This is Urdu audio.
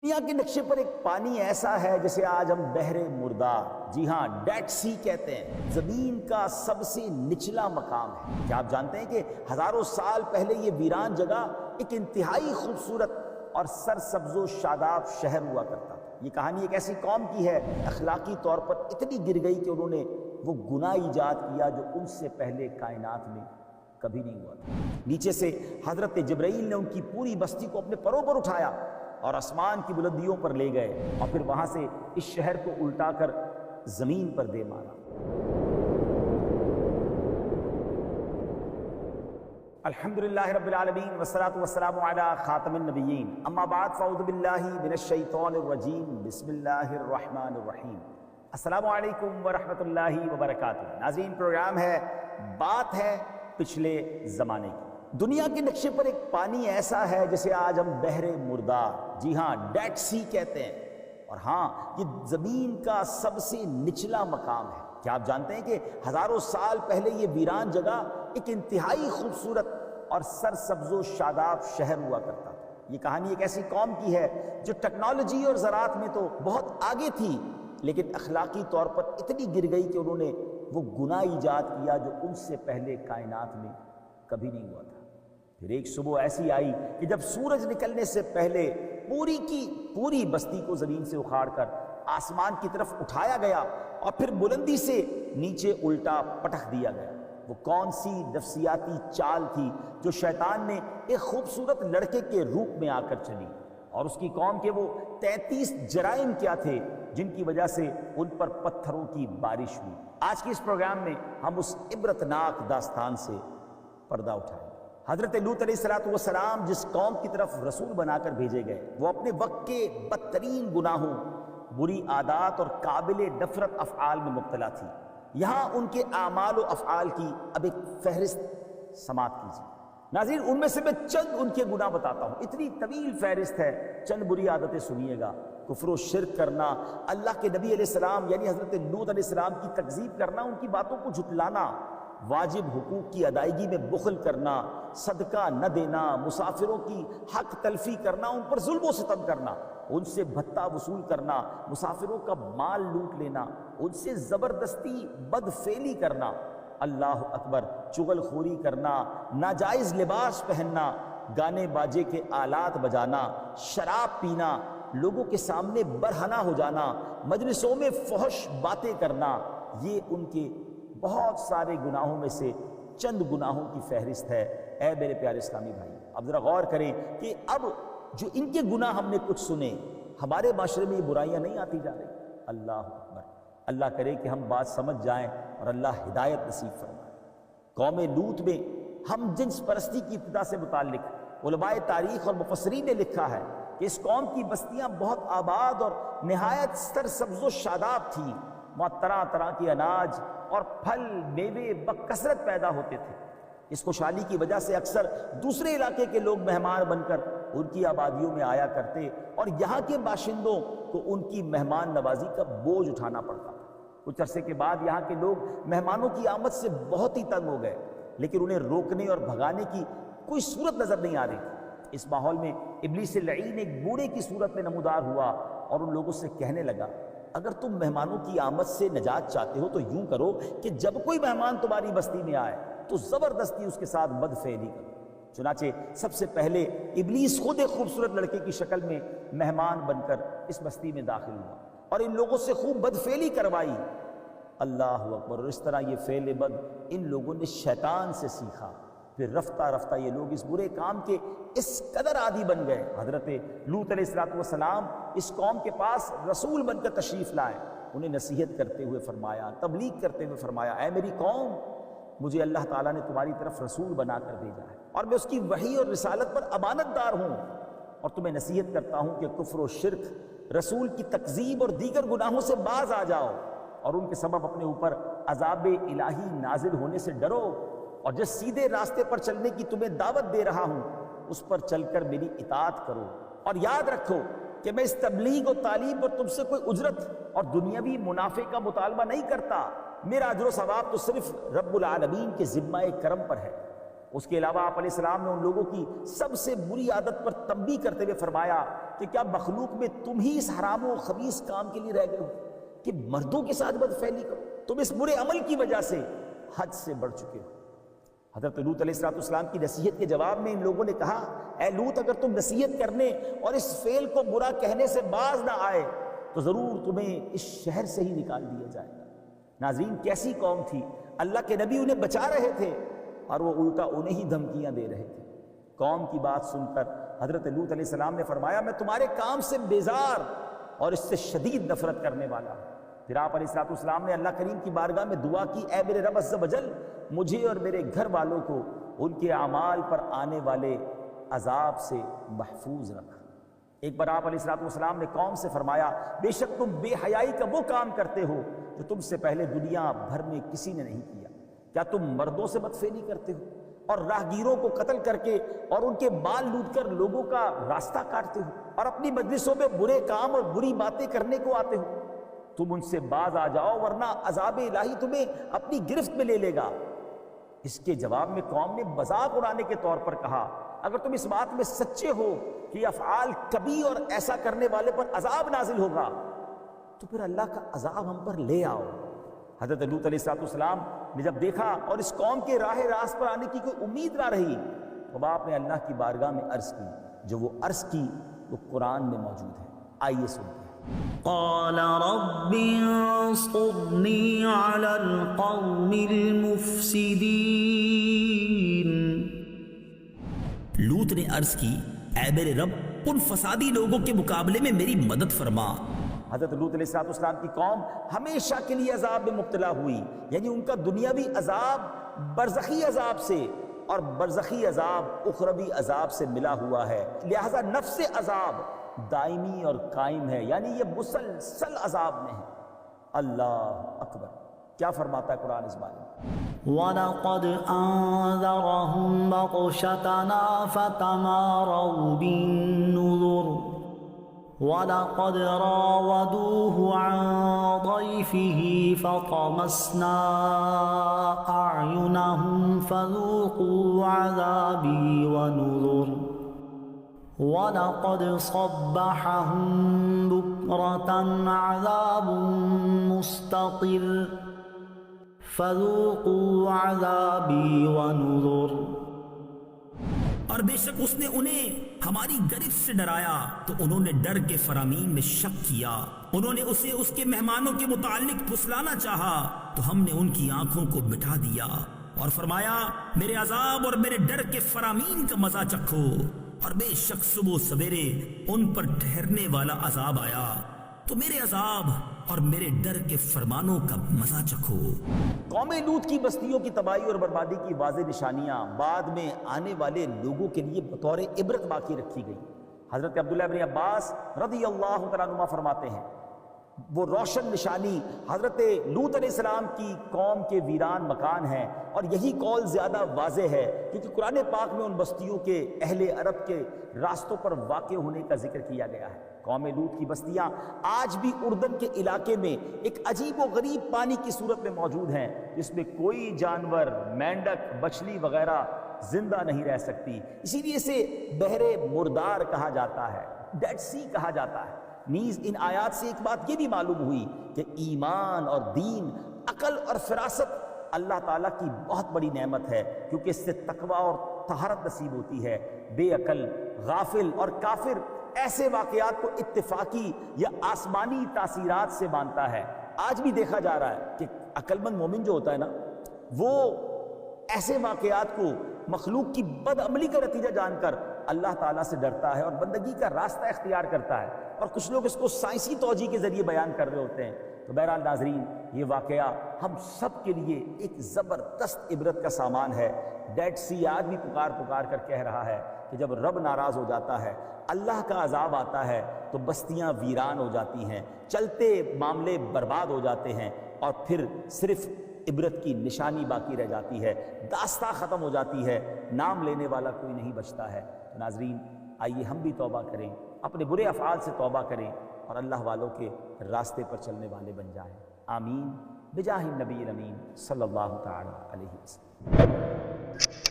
دنیا کے نقشے پر ایک پانی ایسا ہے جسے آج ہم بحر مردار، جی ہاں ڈیڈ سی کہتے ہیں، زمین کا سب سے نچلا مقام ہے۔ کیا آپ جانتے ہیں کہ ہزاروں سال پہلے یہ ویران جگہ ایک انتہائی خوبصورت اور سرسبز و شاداب شہر ہوا کرتا تھا۔ یہ کہانی ایک ایسی قوم کی ہے اخلاقی طور پر اتنی گر گئی کہ انہوں نے وہ گناہ ایجاد کیا جو ان سے پہلے کائنات میں کبھی نہیں ہوا تھا۔ نیچے سے حضرت جبرائیل نے ان کی پوری بستی کو اپنے پروں پر اٹھایا اور آسمان کی بلندیوں پر لے گئے اور پھر وہاں سے اس شہر کو الٹا کر زمین پر دے مارا۔ الحمدللہ رب العالمین والصلاة والسلام علی خاتم النبیین، اما بعد فاعوذ باللہ من الشیطان الرجیم، بسم اللہ الرحمن الرحیم۔ السلام علیکم ورحمۃ اللہ وبرکاتہ۔ ناظرین، پروگرام ہے بات ہے پچھلے زمانے کی۔ دنیا کے نقشے پر ایک پانی ایسا ہے جسے آج ہم بحر مردار، جی ہاں ڈیڈ سی کہتے ہیں، اور ہاں یہ زمین کا سب سے نچلا مقام ہے۔ کیا آپ جانتے ہیں کہ ہزاروں سال پہلے یہ ویران جگہ ایک انتہائی خوبصورت اور سرسبز و شاداب شہر ہوا کرتا تھا۔ یہ کہانی ایک ایسی قوم کی ہے جو ٹیکنالوجی اور زراعت میں تو بہت آگے تھی، لیکن اخلاقی طور پر اتنی گر گئی کہ انہوں نے وہ گناہ ایجاد کیا جو ان سے پہلے کائنات میں کبھی نہیں ہوا تھا۔ پھر ایک صبح ایسی آئی کہ جب سورج نکلنے سے پہلے پوری کی پوری بستی کو زمین سے اکھاڑ کر آسمان کی طرف اٹھایا گیا اور پھر بلندی سے نیچے الٹا پٹخ دیا گیا۔ وہ کون سی نفسیاتی چال تھی جو شیطان نے ایک خوبصورت لڑکے کے روپ میں آ کر چلی، اور اس کی قوم کے وہ 33 جرائم کیا تھے جن کی وجہ سے ان پر پتھروں کی بارش ہوئی۔ آج کے اس پروگرام میں ہم اس عبرتناک داستان سے پردہ اٹھائیں۔ حضرت لوط علیہ السلام جس قوم کی طرف رسول بنا کر بھیجے گئے، وہ اپنے وقت کے بدترین گناہوں، بری عادات اور قابل نفرت افعال میں مبتلا تھی۔ یہاں ان کے اعمال و افعال کی اب ایک فہرست سماعت کیجیے۔ ناظرین، ان میں سے میں چند ان کے گناہ بتاتا ہوں، اتنی طویل فہرست ہے، چند بری عادتیں سنیے گا۔ کفر و شرک کرنا، اللہ کے نبی علیہ السلام یعنی حضرت لوط علیہ السلام کی تکذیب کرنا، ان کی باتوں کو جھٹلانا، واجب حقوق کی ادائیگی میں بخل کرنا، صدقہ نہ دینا، مسافروں کی حق تلفی کرنا، ان پر ظلم و ستم کرنا، ان سے بھتہ وصول کرنا، مسافروں کا مال لوٹ لینا، ان سے زبردستی بدفعلی کرنا، اللہ اکبر، چغل خوری کرنا، ناجائز لباس پہننا، گانے باجے کے آلات بجانا، شراب پینا، لوگوں کے سامنے برہنہ ہو جانا، مجلسوں میں فحش باتیں کرنا، یہ ان کے بہت سارے گناہوں میں سے چند گناہوں کی فہرست ہے۔ اے میرے پیارے اسلامی بھائی، اب ذرا غور کریں کہ اب جو ان کے گناہ ہم نے کچھ سنے، ہمارے معاشرے میں یہ برائیاں نہیں آتی جا رہی؟ اللہ اکبر، اللہ کرے کہ ہم بات سمجھ جائیں اور اللہ ہدایت نصیب فرمائے۔ قوم لوط میں ہم جنس پرستی کی ابتدا سے متعلق علماء تاریخ اور مفسرین نے لکھا ہے کہ اس قوم کی بستیاں بہت آباد اور نہایت سرسبز و شاداب تھیں۔ وہاں طرح طرح کے اناج اور پھل میوے بکثرت پیدا ہوتے تھے۔ اس خوشحالی کی وجہ سے اکثر دوسرے علاقے کے لوگ مہمان بن کر ان کی آبادیوں میں آیا کرتے اور یہاں کے باشندوں کو ان کی مہمان نوازی کا بوجھ اٹھانا پڑتا تھا۔ کچھ عرصے کے بعد یہاں کے لوگ مہمانوں کی آمد سے بہت ہی تنگ ہو گئے، لیکن انہیں روکنے اور بھگانے کی کوئی صورت نظر نہیں آ رہی تھی۔ اس ماحول میں ابلیس لعین ایک بوڑھے کی صورت میں نمودار ہوا اور ان لوگوں سے کہنے لگا، اگر تم مہمانوں کی آمد سے نجات چاہتے ہو تو یوں کرو کہ جب کوئی مہمان تمہاری بستی میں آئے تو زبردستی اس کے ساتھ بدفعلی کرو۔ چنانچہ سب سے پہلے ابلیس خود ایک خوبصورت لڑکے کی شکل میں مہمان بن کر اس بستی میں داخل ہوا اور ان لوگوں سے خوب بدفعلی کروائی۔ اللہ اکبر، اور اس طرح یہ فعل بد ان لوگوں نے شیطان سے سیکھا۔ پھر رفتہ رفتہ یہ لوگ اس برے کام کے اس قدر عادی بن گئے، حضرت لوط علیہ السلام اس قوم کے پاس رسول بن کر تشریف لائے۔ انہیں نصیحت کرتے ہوئے فرمایا، تبلیغ کرتے ہوئے فرمایا، اے میری قوم، مجھے اللہ تعالیٰ نے تمہاری طرف رسول بنا کر بھیجا ہے اور میں اس کی وحی اور رسالت پر امانت دار ہوں، اور تمہیں نصیحت کرتا ہوں کہ کفر و شرک، رسول کی تکذیب اور دیگر گناہوں سے باز آ جاؤ، اور ان کے سبب اپنے اوپر عذاب الہی نازل ہونے سے ڈرو، اور جس سیدھے راستے پر چلنے کی تمہیں دعوت دے رہا ہوں اس پر چل کر میری اطاعت کرو، اور یاد رکھو کہ میں اس تبلیغ و تعلیم پر تم سے کوئی اجرت اور دنیاوی منافع کا مطالبہ نہیں کرتا۔ میرا اجر و ثواب تو صرف رب العالمین کے ذمہ کرم پر ہے۔ اس کے علاوہ آپ علیہ السلام نے ان لوگوں کی سب سے بری عادت پر تنبیہ کرتے ہوئے فرمایا کہ کیا مخلوق میں تم ہی اس حرام و خبیث کام کے لیے رہ گئے ہو کہ مردوں کے ساتھ بدفعلی کرو؟ تم اس برے عمل کی وجہ سے حد سے بڑھ چکے ہو۔ حضرت لوط علیہ السلام کی نصیحت کے جواب میں ان لوگوں نے کہا، اے لوط، اگر تم نصیحت کرنے اور اس فعل کو برا کہنے سے باز نہ آئے تو ضرور تمہیں اس شہر سے ہی نکال دیا جائے گا۔ ناظرین، کیسی قوم تھی! اللہ کے نبی انہیں بچا رہے تھے اور وہ الٹا انہیں ہی دھمکیاں دے رہے تھے۔ قوم کی بات سن کر حضرت لوط علیہ السلام نے فرمایا، میں تمہارے کام سے بیزار اور اس سے شدید نفرت کرنے والا ہوں۔ پھر آپ علیہ السلام نے اللہ کریم کی بارگاہ میں دعا کی، اے میرے رب عز و جل، مجھے اور میرے گھر والوں کو ان کے اعمال پر آنے والے عذاب سے محفوظ رکھ۔ ایک بار آپ علیہ السلام نے قوم سے فرمایا، بے شک تم بے حیائی کا وہ کام کرتے ہو جو تم سے پہلے دنیا بھر میں کسی نے نہیں کیا۔ کیا تم مردوں سے بدفعلی کرتے ہو اور راہگیروں کو قتل کر کے اور ان کے مال لوٹ کر لوگوں کا راستہ کاٹتے ہو اور اپنی مجلسوں میں برے کام اور بری باتیں کرنے کو آتے ہو؟ تم ان سے باز آ جاؤ ورنہ عذاب الہی تمہیں اپنی گرفت میں لے لے گا۔ اس کے جواب میں قوم نے مذاق اڑانے کے طور پر کہا، اگر تم اس بات میں سچے ہو کہ یہ افعال کبھی اور ایسا کرنے والے پر عذاب نازل ہوگا تو پھر اللہ کا عذاب ہم پر لے آؤ۔ حضرت لوط علیہ السلام نے جب دیکھا اور اس قوم کے راہ راست پر آنے کی کوئی امید نہ رہی تو آپ نے اللہ کی بارگاہ میں عرض کی، جو وہ عرض کی وہ قرآن میں موجود ہے۔ آئیے سنتے ہیں۔ قال رب انصرني على القوم المفسدين۔ لوط نے عرض کی، اے میرے رب، ان فسادی لوگوں کے مقابلے میں میری مدد فرما۔ حضرت لوط علیہ السلام کی قوم ہمیشہ کے لیے عذاب میں مبتلا ہوئی، یعنی ان کا دنیاوی عذاب برزخی عذاب سے اور برزخی عذاب اخروی عذاب سے ملا ہوا ہے، لہذا نفس عذاب دائمی اور قائم ہے، یعنی یہ مسلسل عذاب میں ہے۔ اللہ اکبر! کیا فرماتا ہے قرآن اس بارے میں؟ وَلَقَدْ أَنذَرَهُمْ بَطْشَتَنَا فَتَمَارَوْا بِالنُّذُرِ وَلَقَدْ رَاوَدُوهُ عَنْ ضَيْفِهِ فَطَمَسْنَا أَعْيُنَهُمْ فَذُوقُوا عَذَابِي وَنُذُرِ وَلَقَدْ صَبَّحَهُمْ بُكْرَةً عَذَابٌ مُسْتَقِرٌّ فَذُوقُوا عَذَابِي وَنُذُرِ۔ اور بے شک اس نے انہیں ہماری گرفت سے ڈرایا تو انہوں نے ڈر کے فرامین میں شک کیا، انہوں نے اسے اس کے مہمانوں کے متعلق پھسلانا چاہا تو ہم نے ان کی آنکھوں کو بٹھا دیا اور فرمایا، میرے عذاب اور میرے ڈر کے فرامین کا مزہ چکھو، اور بے شک صبح سویرے ان پر ٹھہرنے والا عذاب آیا تو میرے عذاب اور میرے ڈر کے فرمانوں کا مزہ چکھو۔ قوم لوط کی بستیوں کی تباہی اور بربادی کی واضح نشانیاں بعد میں آنے والے لوگوں کے لیے بطور عبرت باقی رکھی گئی۔ حضرت عبداللہ بن عباس رضی اللہ تعالیٰ عنہما فرماتے ہیں، وہ روشن نشانی حضرت لوط علیہ السلام کی قوم کے ویران مکان ہیں، اور یہی قول زیادہ واضح ہے کیونکہ قرآن پاک میں ان بستیوں کے اہل عرب کے راستوں پر واقع ہونے کا ذکر کیا گیا ہے۔ قوم لوط کی بستیاں آج بھی اردن کے علاقے میں ایک عجیب و غریب پانی کی صورت میں موجود ہیں، جس میں کوئی جانور، مینڈک، بچھلی وغیرہ زندہ نہیں رہ سکتی، اسی لیے اسے بحر مردار کہا جاتا ہے، ڈیڈ سی کہا جاتا ہے۔ نیز ان آیات سے ایک بات یہ بھی معلوم ہوئی کہ ایمان اور دین، عقل اور فراست اللہ تعالیٰ کی بہت بڑی نعمت ہے، کیونکہ اس سے تقوی اور طہارت نصیب ہوتی ہے۔ بے عقل، غافل اور کافر ایسے واقعات کو اتفاقی یا آسمانی تاثیرات سے مانتا ہے۔ آج بھی دیکھا جا رہا ہے کہ عقل مند مومن جو ہوتا ہے نا، وہ ایسے واقعات کو مخلوق کی بد عملی کا نتیجہ جان کر اللہ تعالیٰ سے ڈرتا ہے اور بندگی کا راستہ اختیار کرتا ہے، اور کچھ لوگ اس کو سائنسی توجیہ کے ذریعے بیان کر رہے ہوتے ہیں۔ تو بہرحال ناظرین، یہ واقعہ ہم سب کے لیے ایک زبردست عبرت کا سامان ہے۔ ڈیڈ سی آج بھی پکار پکار کر کہہ رہا ہے کہ جب رب ناراض ہو جاتا ہے، اللہ کا عذاب آتا ہے تو بستیاں ویران ہو جاتی ہیں، چلتے معاملے برباد ہو جاتے ہیں، اور پھر صرف عبرت کی نشانی باقی رہ جاتی ہے، داستان ختم ہو جاتی ہے، نام لینے والا کوئی نہیں بچتا ہے۔ تو ناظرین، آئیے ہم بھی توبہ کریں، اپنے برے افعال سے توبہ کریں اور اللہ والوں کے راستے پر چلنے والے بن جائیں۔ آمین بجاہ النبی الامین صلی اللہ تعالی علیہ وسلم۔